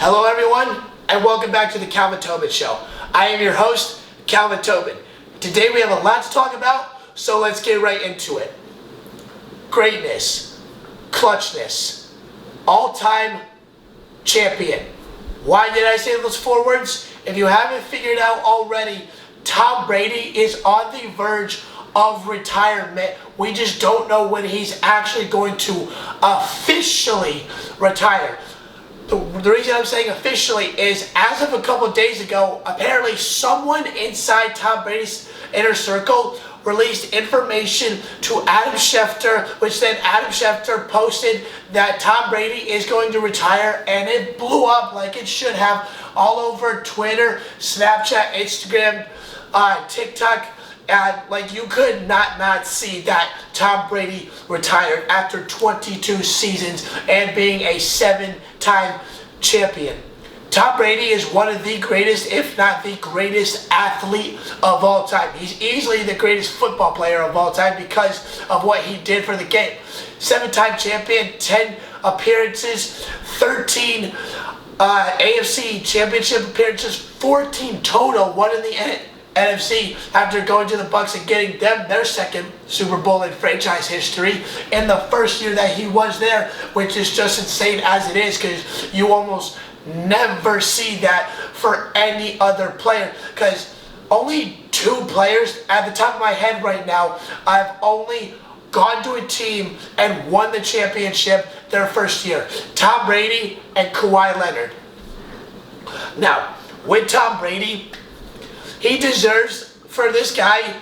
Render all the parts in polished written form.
Hello everyone, and welcome back to the Calvin Tobin Show. I am your host, Calvin Tobin. Today we have a lot to talk about, so let's get right into it. Greatness, clutchness, all-time champion. Why did I say those four words? If you haven't figured out already, Tom Brady is on the verge of retirement. We just don't know when he's actually going to officially retire. The reason I'm saying officially is, as of a couple of days ago, apparently someone inside Tom Brady's inner circle released information to Adam Schefter, which then Adam Schefter posted that Tom Brady is going to retire, and it blew up like it should have all over Twitter, Snapchat, Instagram, TikTok. Like, you could not see that Tom Brady retired after 22 seasons and being a 7-time champion. Tom Brady is one of the greatest, if not the greatest athlete of all time. He's easily the greatest football player of all time because of what he did for the game. 7-time champion, 10 appearances, 13 AFC championship appearances, 14 total, one in the NFC after going to the Bucs and getting them their second Super Bowl in franchise history in the first year that he was there, which is just insane as it is, because you almost never see that for any other player, because only 2 players at the top of my head right now I've only gone to a team and won the championship their first year: Tom Brady and Kawhi Leonard. Now, with Tom Brady, he deserves for this guy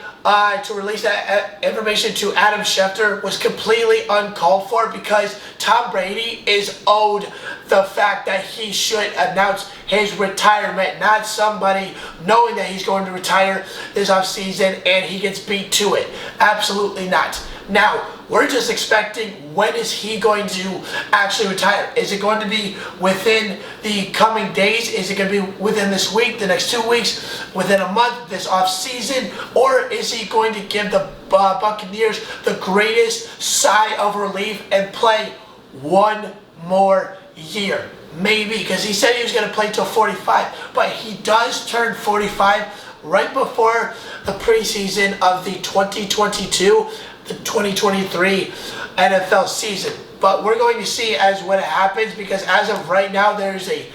to release that information to Adam Schefter was completely uncalled for, because Tom Brady is owed the fact that he should announce his retirement, not somebody knowing that he's going to retire this offseason and he gets beat to it. Absolutely not. Now, we're just expecting, when is he going to actually retire? Is it going to be within the coming days? Is it going to be within this week, the next 2 weeks, within a month, this off season? Or is he going to give the Buccaneers the greatest sigh of relief and play one more year? Maybe, because he said he was going to play till 45, but he does turn 45 right before the preseason of the 2022 the 2023 NFL season. But we're going to see as when it happens, because as of right now, there's a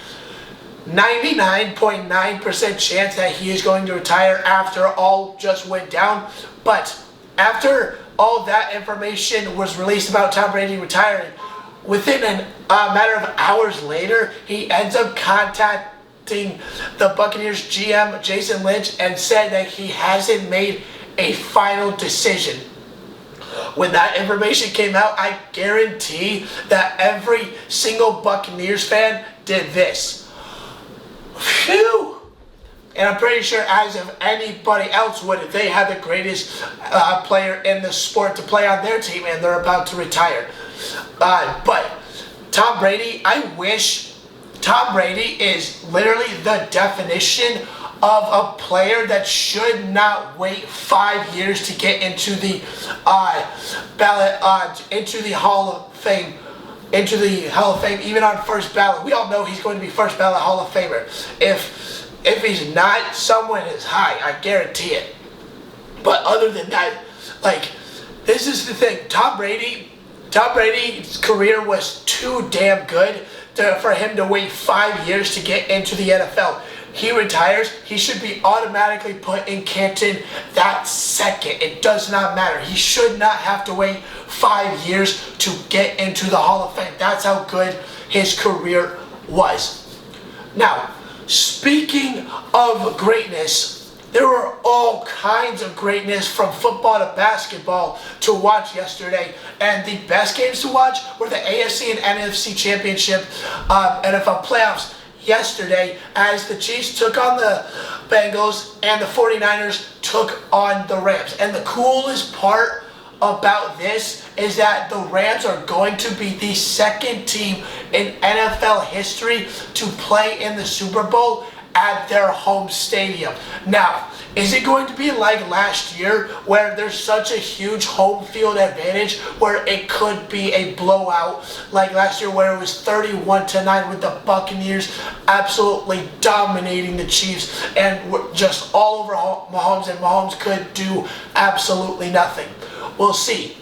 99.9% chance that he is going to retire after all just went down. But after all that information was released about Tom Brady retiring, within a matter of hours later, he ends up contacting the Buccaneers GM, Jason Lynch, and said that he hasn't made a final decision. When that information came out, I guarantee that every single Buccaneers fan did this. Phew! And I'm pretty sure, as if anybody else would, if they had the greatest player in the sport to play on their team and they're about to retire. But Tom Brady, I wish Tom Brady is literally the definition of a player that should not wait 5 years to get into the ballot, into the Hall of Fame, even on first ballot. We all know he's going to be first ballot Hall of Famer. If he's not, someone is high, I guarantee it. But other than that, like, this is the thing. Tom Brady's career was too damn good for him to wait 5 years to get into the NFL. He retires, he should be automatically put in Canton that second. It does not matter. He should not have to wait 5 years to get into the Hall of Fame. That's how good his career was. Now, speaking of greatness, there were all kinds of greatness, from football to basketball, to watch yesterday. And the best games to watch were the AFC and NFC Championship NFL playoffs yesterday, as the Chiefs took on the Bengals and the 49ers took on the Rams. And the coolest part about this is that the Rams are going to be the second team in NFL history to play in the Super Bowl at their home stadium. Now, is it going to be like last year where there's such a huge home field advantage where it could be a blowout like last year where it was 31-9 with the Buccaneers absolutely dominating the Chiefs and just all over Mahomes, and Mahomes could do absolutely nothing? We'll see.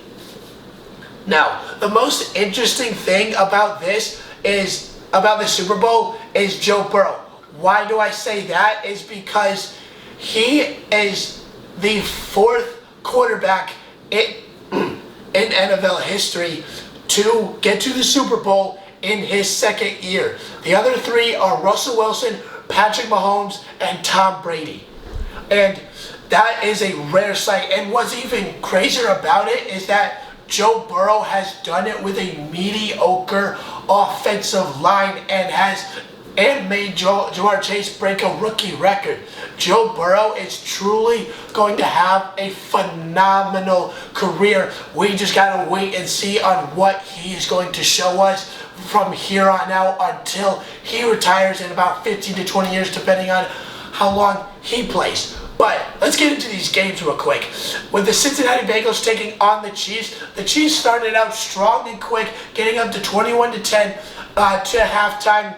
Now, the most interesting thing about the Super Bowl is Joe Burrow. Why do I say that? Is because he is the fourth quarterback in NFL history to get to the Super Bowl in his second year. The other three are Russell Wilson, Patrick Mahomes, and Tom Brady. And that is a rare sight. And what's even crazier about it is that Joe Burrow has done it with a mediocre offensive line and made Ja'Marr Chase break a rookie record. Joe Burrow is truly going to have a phenomenal career. We just gotta wait and see on what he is going to show us from here on out until he retires in about 15 to 20 years, depending on how long he plays. But let's get into these games real quick. With the Cincinnati Bengals taking on the Chiefs started out strong and quick, getting up to 21-10 to halftime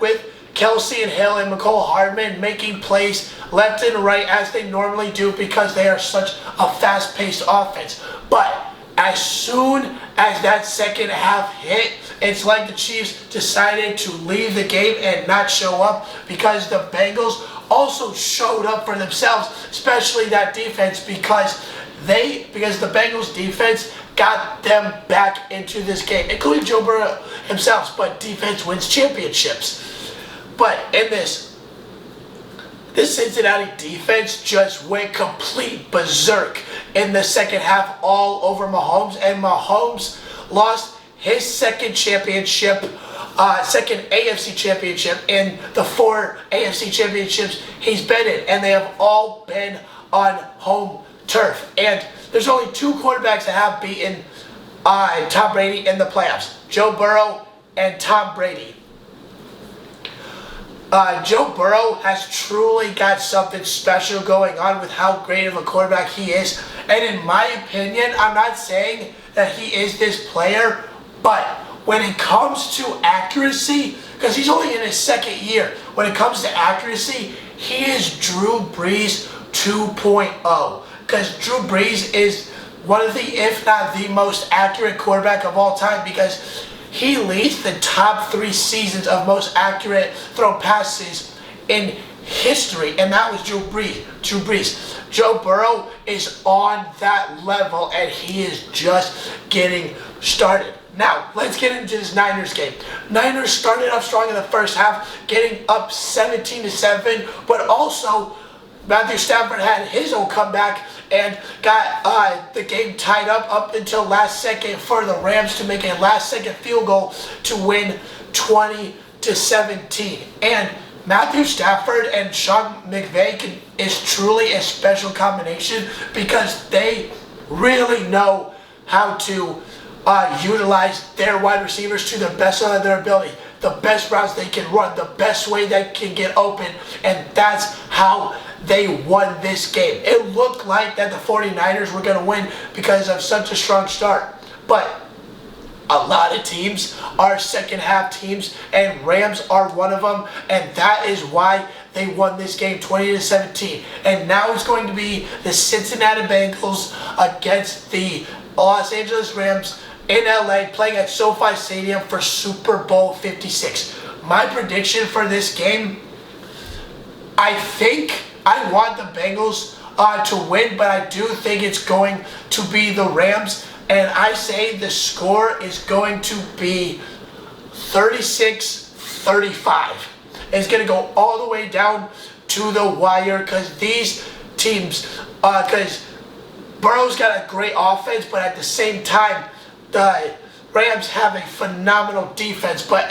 with Kelsey and Hill and McCole Hardman making plays left and right as they normally do because they are such a fast-paced offense. But as soon as that second half hit, it's like the Chiefs decided to leave the game and not show up because the Bengals also showed up for themselves, especially that defense because the Bengals defense got them back into this game, including Joe Burrow himself, but defense wins championships. But in this Cincinnati defense just went complete berserk in the second half all over Mahomes, and Mahomes lost his second AFC championship in the 4 AFC championships he's been in, and they have all been on home turf. And there's only 2 quarterbacks that have beaten Tom Brady in the playoffs: Joe Burrow and Tom Brady. Joe Burrow has truly got something special going on with how great of a quarterback he is. And in my opinion, I'm not saying that he is this player, but when it comes to accuracy, because he's only in his second year, when it comes to accuracy, he is Drew Brees 2.0. Because Drew Brees is one of the, if not the most accurate quarterback of all time, because he leads the top 3 seasons of most accurate thrown passes in history, and that was Drew Brees. Joe Burrow is on that level, and he is just getting started. Now, let's get into this Niners game. Niners started off strong in the first half, getting up 17-7, but also Matthew Stafford had his own comeback and got the game tied up until last second for the Rams to make a last-second field goal to win 20-17. And Matthew Stafford and Sean McVay is truly a special combination because they really know how to utilize their wide receivers to the best of their ability, the best routes they can run, the best way they can get open, and that's how they won this game. It looked like that the 49ers were going to win because of such a strong start, but a lot of teams are second half teams, and Rams are one of them, and that is why they won this game 20-17. And now it's going to be the Cincinnati Bengals against the Los Angeles Rams in LA, playing at SoFi Stadium for Super Bowl 56. My prediction for this game, I think I want the Bengals to win, but I do think it's going to be the Rams, and I say the score is going to be 36-35. It's going to go all the way down to the wire because these teams, because Burrow's got a great offense, but at the same time, the Rams have a phenomenal defense, but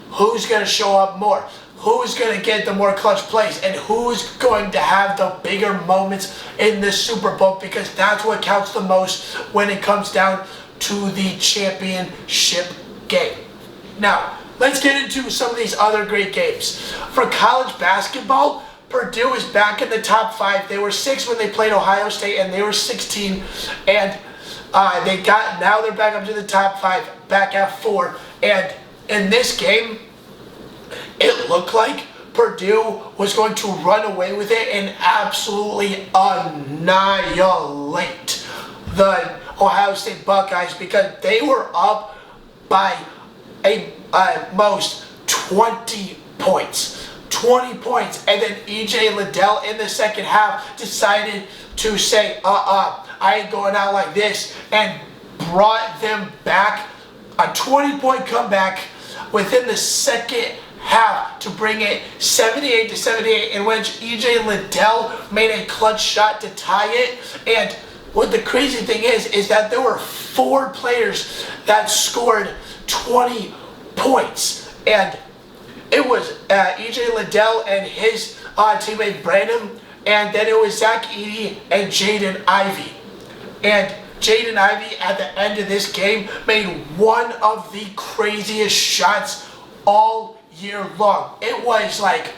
who's going to show up more? Who's going to get the more clutch plays? And who's going to have the bigger moments in this Super Bowl? Because that's what counts the most when it comes down to the championship game. Now, let's get into some of these other great games. For college basketball, Purdue is back in the top 5. They were 6 when they played Ohio State, and they were 16. And now they're back up to the top 5, back at 4. And in this game, it looked like Purdue was going to run away with it and absolutely annihilate the Ohio State Buckeyes, because they were up by most 20 points. 20 points. And then E.J. Liddell in the second half decided to say, I ain't going out like this, and brought them back. A 20-point comeback within the second half to bring it 78-78, in which E.J. Liddell made a clutch shot to tie it. And what the crazy thing is that there were 4 players that scored 20 points. And it was E.J. Liddell and his teammate Brandon, and then it was Zach Edey and Jaden Ivey. And Jaden Ivey at the end of this game made one of the craziest shots all year long. It was like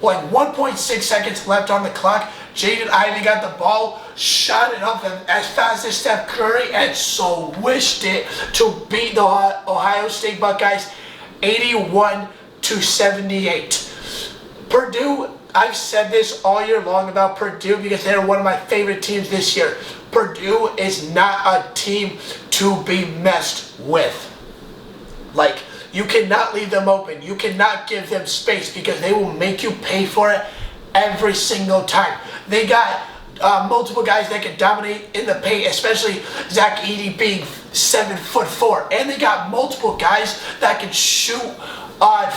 1.6 seconds left on the clock. Jaden Ivey got the ball, shot it up as fast as Steph Curry, and swished it to beat the Ohio State Buckeyes 81-78. Purdue, I've said this all year long about Purdue because they're one of my favorite teams this year. Purdue is not a team to be messed with. Like, you cannot leave them open. You cannot give them space, because they will make you pay for it every single time. They got multiple guys that can dominate in the paint, especially Zach Edey being 7'4", and they got multiple guys that can shoot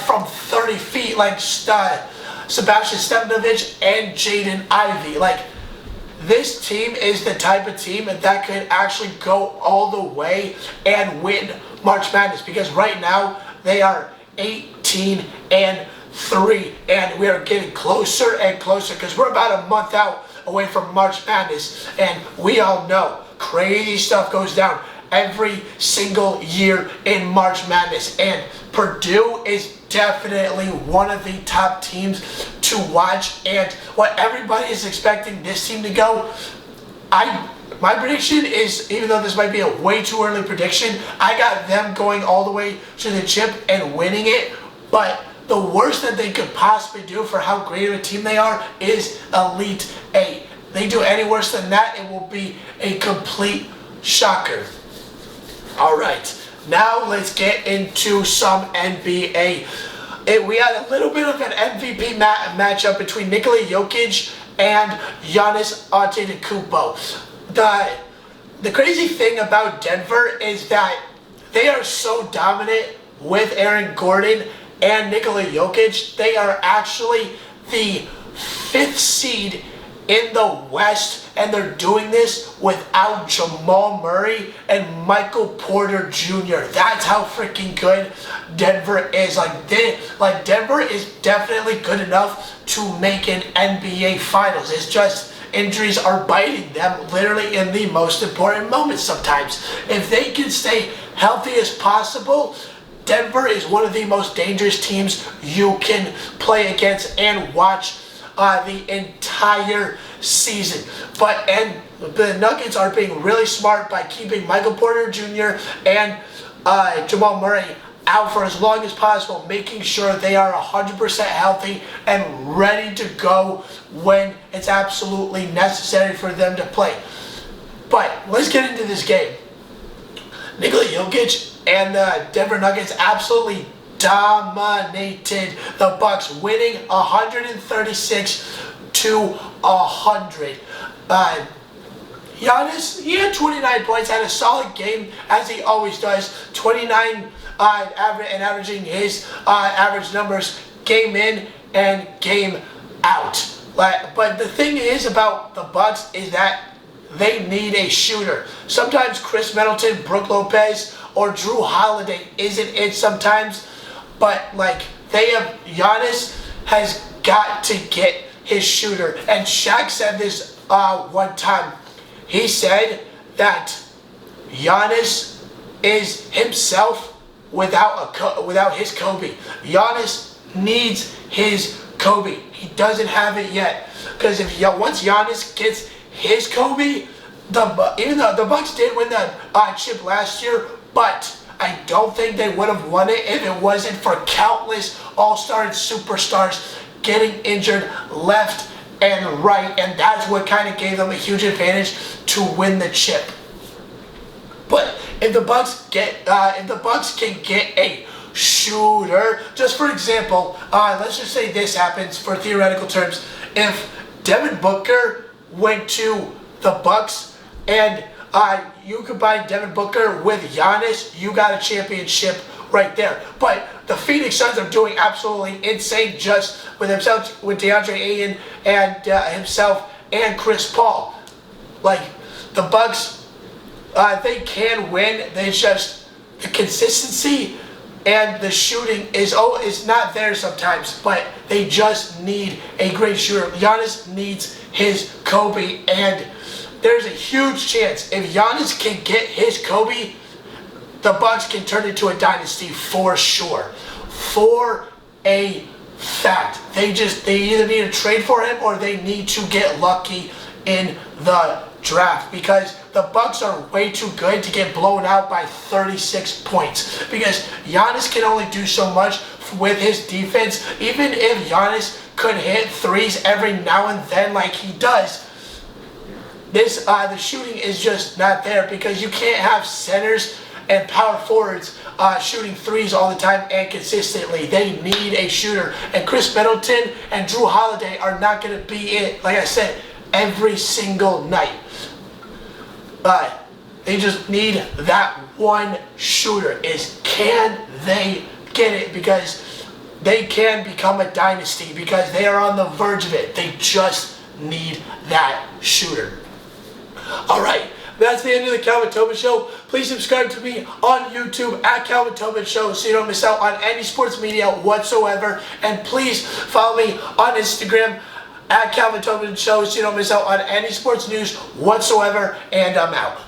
from 30 feet, like Sebastian Stepanovic and Jaden Ivey. Like, this team is the type of team that could actually go all the way and win March Madness, because right now they are 18-3, and we are getting closer and closer, because we're about a month out away from March Madness, and we all know crazy stuff goes down every single year in March Madness, and Purdue is definitely one of the top teams to watch. And what everybody is expecting this team to go, my prediction is, even though this might be a way too early prediction, I got them going all the way to the chip and winning it. But the worst that they could possibly do for how great of a team they are is Elite 8. They do any worse than that, it will be a complete shocker. Alright, now let's get into some NBA. We had a little bit of an MVP matchup between Nikola Jokic and Giannis Antetokounmpo. The crazy thing about Denver is that they are so dominant with Aaron Gordon and Nikola Jokic. They are actually the 5th seed in the West, and they're doing this without Jamal Murray and Michael Porter Jr. That's how freaking good Denver is. Denver is definitely good enough to make an NBA Finals. It's just injuries are biting them literally in the most important moments sometimes. If they can stay healthy as possible, Denver is one of the most dangerous teams you can play against and watch the entire season. And the Nuggets are being really smart by keeping Michael Porter Jr. and Jamal Murray out for as long as possible, making sure they are 100% healthy and ready to go when it's absolutely necessary for them to play. But let's get into this game. Nikola Jokic and the Denver Nuggets absolutely dominated the Bucks, winning 136-100. Giannis, he had 29 points, had a solid game as he always does. 29 averaging his average numbers game in and game out. But the thing is about the Bucks is that they need a shooter. Sometimes Chris Middleton, Brook Lopez, or Drew Holiday isn't it sometimes. But Giannis has got to get his shooter. And Shaq said this one time. He said that Giannis is himself without his Kobe. Giannis needs his Kobe. He doesn't have it yet, because once Giannis gets his Kobe, even though the Bucks did win the chip last year, but I don't think they would have won it if it wasn't for countless all-star and superstars getting injured left and right, and that's what kind of gave them a huge advantage to win the chip. But if the Bucks can get a shooter, just for example, let's just say this happens for theoretical terms. If Devin Booker went to the Bucks and you combine Devin Booker with Giannis, you got a championship right there. But the Phoenix Suns are doing absolutely insane just with himself, with DeAndre Ayton and himself and Chris Paul. Like, the Bucks, they can win. They just, the consistency and the shooting is not there sometimes, but they just need a great shooter. Giannis needs his Kobe, and there's a huge chance if Giannis can get his Kobe, the Bucks can turn into a dynasty for sure. For a fact. They either need to trade for him or they need to get lucky in the draft, because the Bucks are way too good to get blown out by 36 points, because Giannis can only do so much with his defense. Even if Giannis could hit threes every now and then like he does, the shooting is just not there, because you can't have centers and power forwards shooting threes all the time and consistently. They need a shooter, and Chris Middleton and Drew Holiday are not going to be it, like I said, every single night. They just need that one shooter. Can they get it? Because they can become a dynasty, because they are on the verge of it. They just need that shooter. Alright, that's the end of the Calvin Tobin Show. Please subscribe to me on YouTube at Calvin Tobin Show so you don't miss out on any sports media whatsoever. And please follow me on Instagram at Calvin Tobin Show so you don't miss out on any sports news whatsoever. And I'm out.